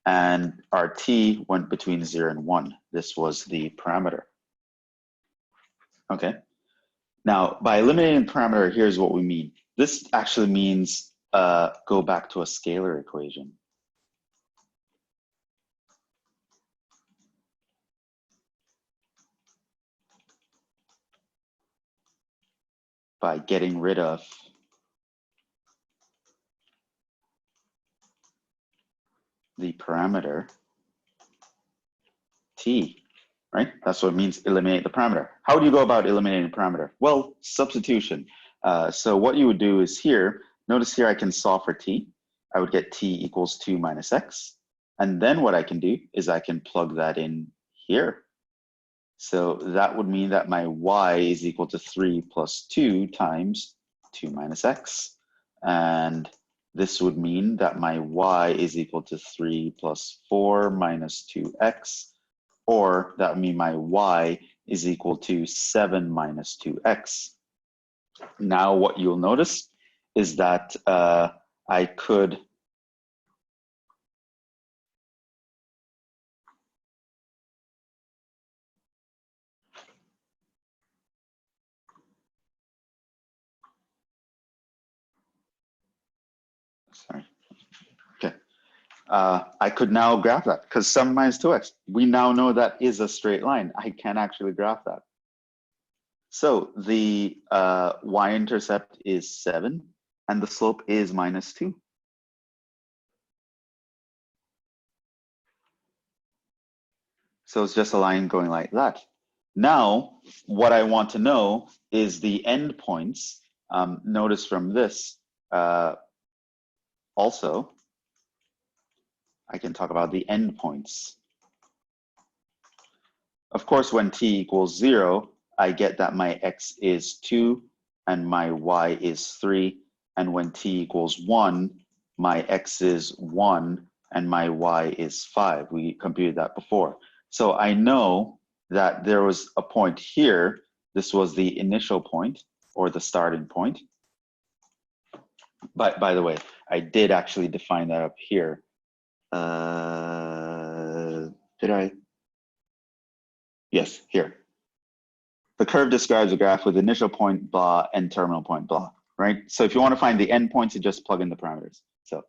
And our t went between 0 and 1. This was the parameter. Okay. Now, by eliminating the parameter, here's what we mean. This actually means go back to a scalar equation. By getting rid of the parameter t, right? That's what it means, eliminate the parameter. How do you go about eliminating the parameter? Well, substitution. So what you would do is here, notice here I can solve for t. I would get t equals 2 minus x. And then what I can do is I can plug that in here. So that would mean that my y is equal to 3 plus 2 times 2 minus x. And this would mean that my y is equal to 3 plus 4 minus 2x, or that would mean my y is equal to 7 minus 2x. Now what you'll notice is that I could I could now graph that because 7 minus 2x, we now know that is a straight line. I can actually graph that. So the y-intercept is 7 and the slope is minus 2. So it's just a line going like that. Now, what I want to know is the endpoints. Notice from this also, I can talk about the endpoints. Of course, when t equals 0, I get that my x is 2 and my y is 3. And when t equals 1, my x is 1 and my y is 5. We computed that before. So I know that there was a point here. This was the initial point or the starting point. But by the way, I did actually define that up here. Did I? Yes, here. The curve describes a graph with initial point blah and terminal point blah, right? So if you want to find the endpoints, you just plug in the parameters. So,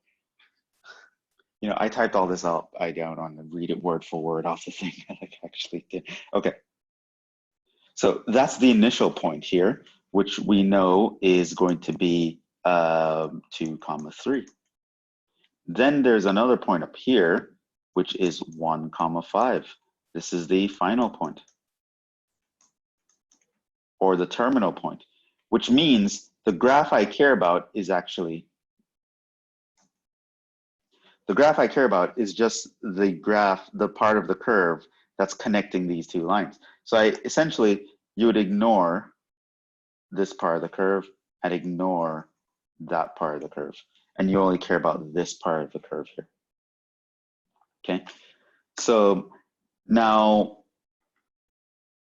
you know, I typed all this out. I don't want to read it word for word off the thing. I actually did. Okay. So that's the initial point here, which we know is going to be 2, 3. Then there's another point up here, which is 1, 5. This is the final point, or the terminal point, which means the graph I care about is actually, the graph I care about is just the graph, the part of the curve that's connecting these two lines. So essentially, you would ignore this part of the curve and ignore that part of the curve. And you only care about this part of the curve here. Okay, so now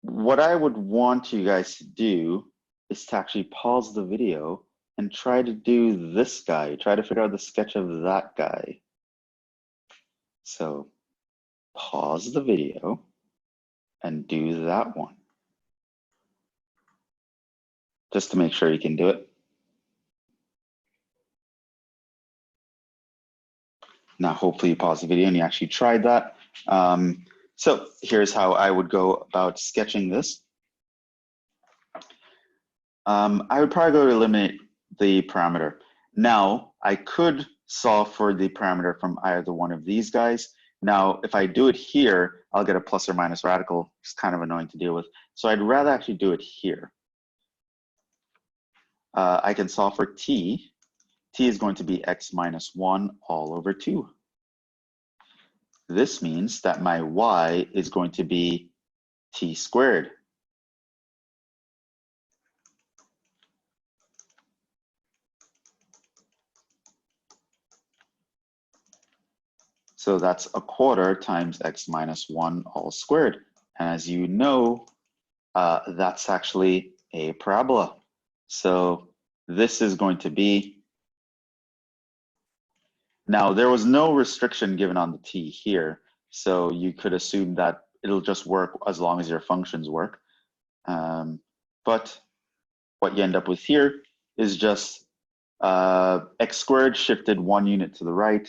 what I would want you guys to do is to actually pause the video and try to do this guy, try to figure out the sketch of that guy. So pause the video and do that one, just to make sure you can do it. Now, hopefully you pause the video and you actually tried that. So here's how I would go about sketching this. I would probably go to eliminate the parameter. Now, I could solve for the parameter from either one of these guys. Now, if I do it here, I'll get a plus or minus radical. It's kind of annoying to deal with. So I'd rather actually do it here. I can solve for t. T is going to be x minus 1 all over 2. This means that my y is going to be t squared. So that's a quarter times x minus 1 all squared. And as you know, that's actually a parabola. So this is going to be, now there was no restriction given on the t here, so you could assume that it'll just work as long as your functions work. But what you end up with here is just x squared shifted 1 unit to the right.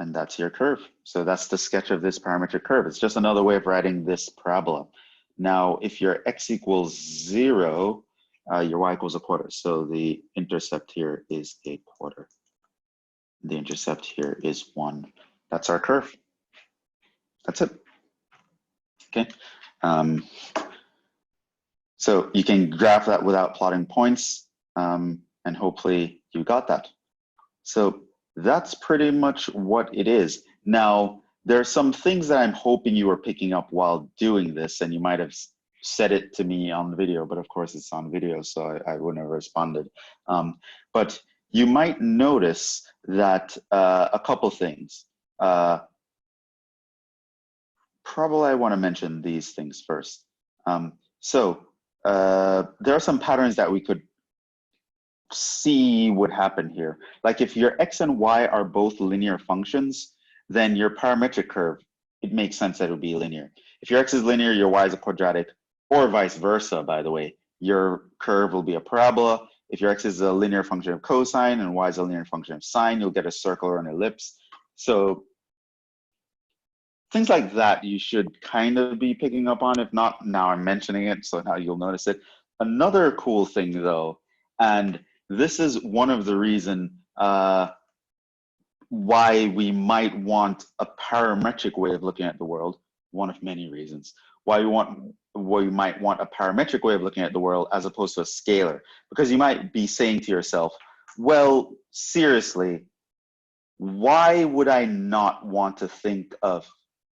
And that's your curve. So that's the sketch of this parametric curve. It's just another way of writing this parabola. Now, if your x equals 0, your y equals a quarter. So the intercept here is a quarter. The intercept here is 1. That's our curve. That's it. Okay. So you can graph that without plotting points, and hopefully you got that. So that's pretty much what it is. Now, there are some things that I'm hoping you are picking up while doing this, and you might have said it to me on the video, but of course it's on video, so I wouldn't have responded. But you might notice that a couple things. Probably I want to mention these things first. There are some patterns that we could see what happened here. Like if your x and y are both linear functions, then your parametric curve, it makes sense that it would be linear. If your x is linear, your y is a quadratic, or vice versa, by the way. Your curve will be a parabola. If your x is a linear function of cosine and y is a linear function of sine, you'll get a circle or an ellipse. So things like that you should kind of be picking up on. If not, now I'm mentioning it, so now you'll notice it. Another cool thing though, and this is one of the reasons why we might want a parametric way of looking at the world, one of many reasons, why we might want a parametric way of looking at the world as opposed to a scalar. Because you might be saying to yourself, well, seriously, why would I not want to think of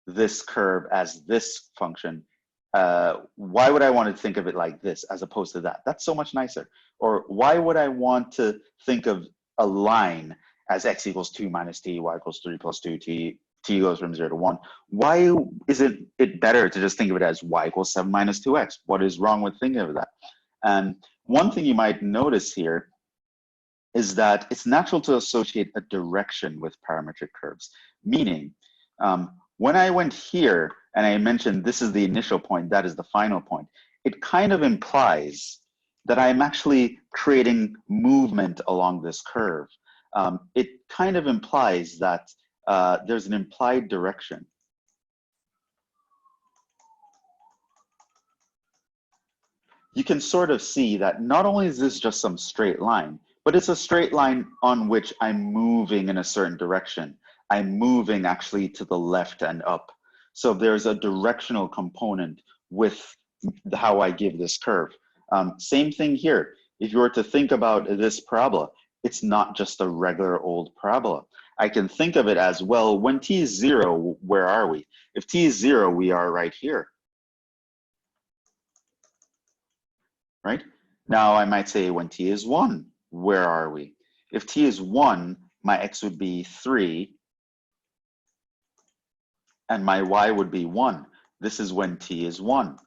this curve as this function? Why would I want to think of it like this as opposed to that? That's so much nicer. Or why would I want to think of a line as x equals 2 minus t, y equals 3 plus 2, t goes from 0 to 1? Why isn't it better to just think of it as y equals 7 minus 2x? What is wrong with thinking of that? And one thing you might notice here is that it's natural to associate a direction with parametric curves. Meaning, when I went here and I mentioned this is the initial point, that is the final point, it kind of implies that I'm actually creating movement along this curve. It kind of implies that there's an implied direction. You can sort of see that not only is this just some straight line, but it's a straight line on which I'm moving in a certain direction. I'm moving actually to the left and up. So there's a directional component with how I give this curve. Same thing here. If you were to think about this parabola, it's not just a regular old parabola. I can think of it as, well, when t is 0, where are we? If t is 0, we are right here. Right? Now I might say when t is 1, where are we? If t is 1, my x would be 3, and my y would be 1. This is when t is 1.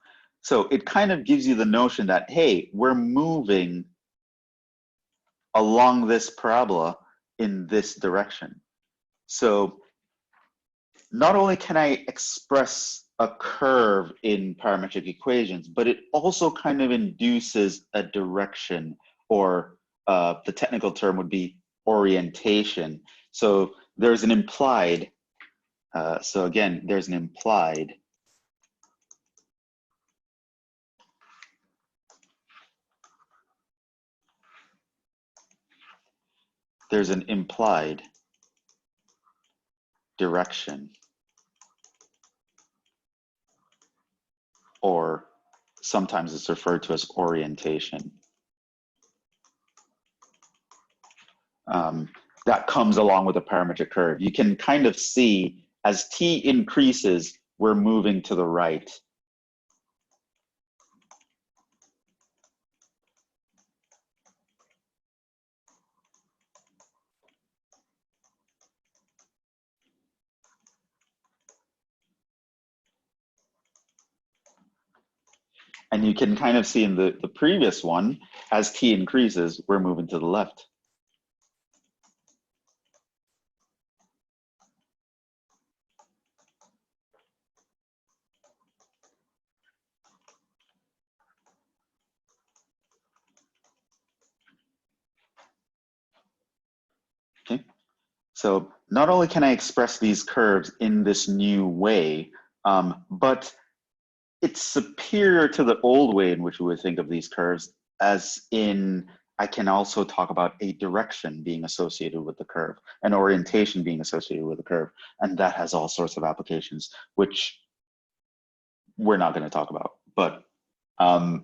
So it kind of gives you the notion that, hey, we're moving along this parabola in this direction. So not only can I express a curve in parametric equations, but it also kind of induces a direction, or the technical term would be orientation. So there's an implied, so again, there's an implied direction. or sometimes it's referred to as orientation. That comes along with a parametric curve. You can kind of see as t increases, we're moving to the right. And you can kind of see in the previous one, as t increases, we're moving to the left. Okay, so not only can I express these curves in this new way, but it's superior to the old way in which we would think of these curves, as in I can also talk about a direction being associated with the curve, an orientation being associated with the curve, and that has all sorts of applications, which we're not going to talk about. But in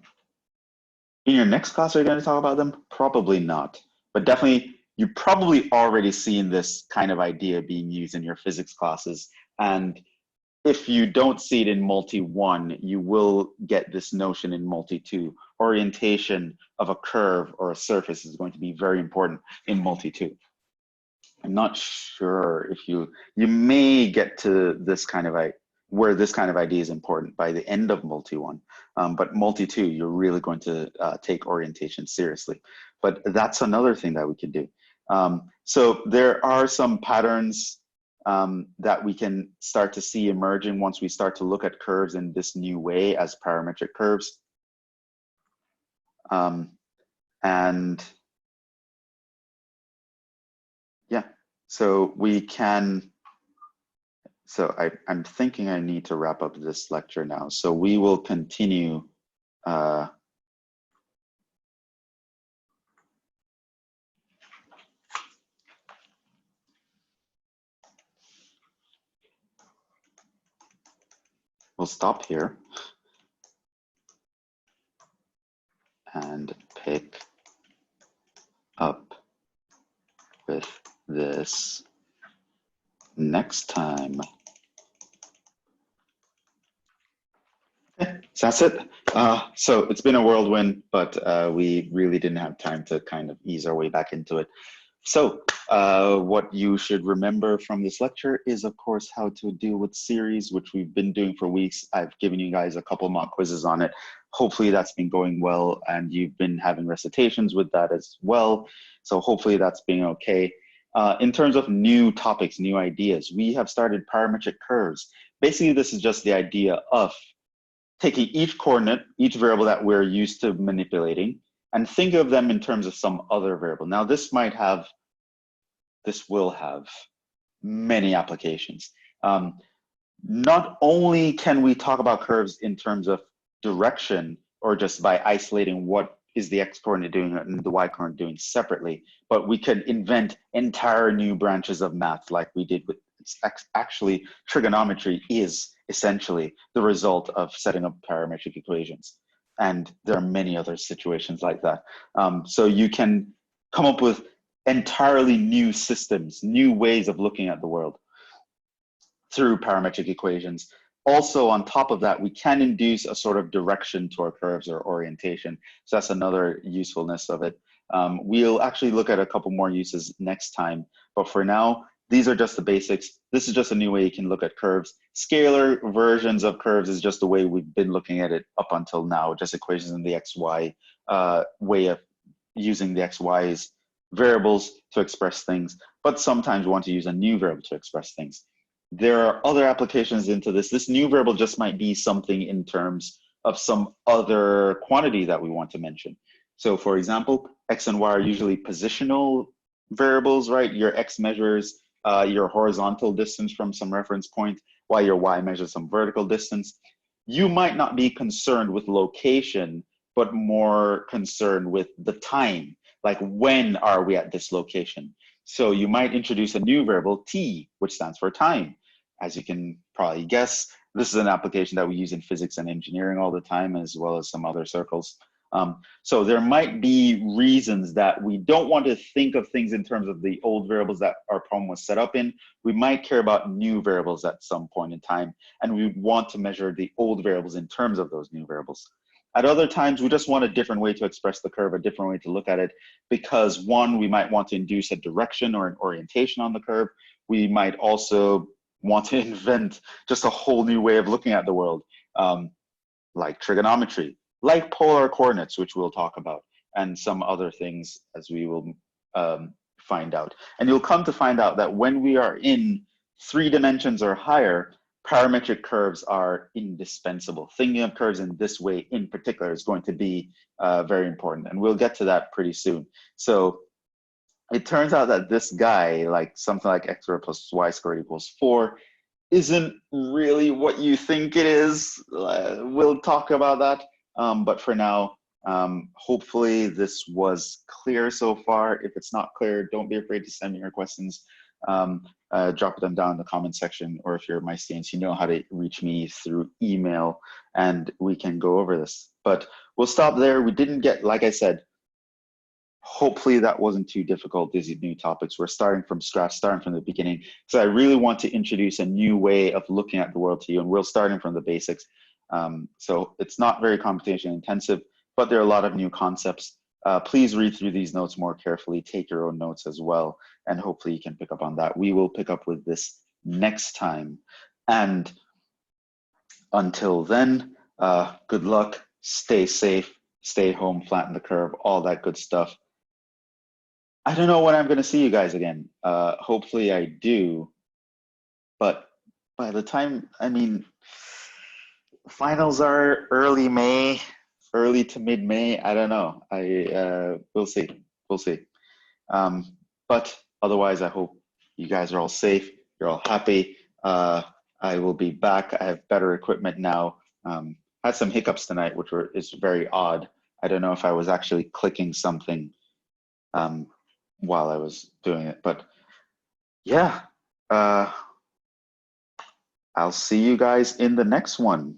your next class, are you going to talk about them? Probably not, but definitely you've probably already seen this kind of idea being used in your physics classes. And if you don't see it in multi-1, you will get this notion in multi-2. Orientation of a curve or a surface is going to be very important in multi-2. I'm not sure if you may get to this kind of where this kind of idea is important by the end of multi-1, but multi-2, you're really going to take orientation seriously. But that's another thing that we could do. So there are some patterns that we can start to see emerging once we start to look at curves in this new way as parametric curves. And yeah, so we can, so I'm thinking I need to wrap up this lecture now. So we will continue we'll stop here and pick up with this next time. Okay, so that's it. So it's been a whirlwind, but we really didn't have time to kind of ease our way back into it. So what you should remember from this lecture is, of course, how to deal with series, which we've been doing for weeks. I've given you guys a couple mock quizzes on it. Hopefully that's been going well, and you've been having recitations with that as well. So hopefully that's been okay. In terms of new topics, new ideas, we have started parametric curves. Basically, this is just the idea of taking each coordinate, each variable that we're used to manipulating, and think of them in terms of some other variable. Now, this will have many applications. Not only can we talk about curves in terms of direction, or just by isolating what is the x coordinate doing and the y coordinate doing separately, but we could invent entire new branches of math like we did with, actually, trigonometry is essentially the result of setting up parametric equations. And there are many other situations like that. So you can come up with entirely new systems, new ways of looking at the world through parametric equations. Also, on top of that, we can induce a sort of direction to our curves or orientation. So that's another usefulness of it. We'll actually look at a couple more uses next time, but for now, these are just the basics. This is just a new way you can look at curves. Scalar versions of curves is just the way we've been looking at it up until now, just equations in the XY way of using the XY's variables to express things, but sometimes we want to use a new variable to express things. There are other applications into this. This new variable just might be something in terms of some other quantity that we want to mention. So for example, X and Y are usually positional variables, right? Your X measures your horizontal distance from some reference point, while your Y measures some vertical distance. You might not be concerned with location, but more concerned with the time, like when are we at this location? So you might introduce a new variable, t, which stands for time. As you can probably guess, this is an application that we use in physics and engineering all the time, as well as some other circles. So there might be reasons that we don't want to think of things in terms of the old variables that our problem was set up in. We might care about new variables at some point in time, and we want to measure the old variables in terms of those new variables. At other times, we just want a different way to express the curve, a different way to look at it, because one, we might want to induce a direction or an orientation on the curve. We might also want to invent just a whole new way of looking at the world, like trigonometry, like polar coordinates, which we'll talk about, and some other things as we will find out. And you'll come to find out that when we are in 3 dimensions or higher, parametric curves are indispensable. Thinking of curves in this way in particular is going to be very important, and we'll get to that pretty soon. So it turns out that this guy, like something like x squared plus y squared equals 4, isn't really what you think it is. We'll talk about that. But for now, hopefully this was clear so far. If it's not clear, don't be afraid to send me your questions. Drop them down in the comment section, or if you're my students, you know how to reach me through email, and we can go over this. But we'll stop there. We didn't get, like I said, hopefully that wasn't too difficult. These are new topics. We're starting from scratch, starting from the beginning. So I really want to introduce a new way of looking at the world to you, and we're starting from the basics. So it's not very computation intensive, but there are a lot of new concepts. Please read through these notes more carefully, take your own notes as well, and hopefully you can pick up on that. We will pick up with this next time. And until then, good luck, stay safe, stay home, flatten the curve, all that good stuff. I don't know when I'm going to see you guys again. Hopefully I do. But by the time, I mean, finals are early May, early to mid-May. I don't know. We'll see. We'll see. But otherwise, I hope you guys are all safe. You're all happy. I will be back. I have better equipment now. Had some hiccups tonight, which is very odd. I don't know if I was actually clicking something while I was doing it, but yeah, I'll see you guys in the next one.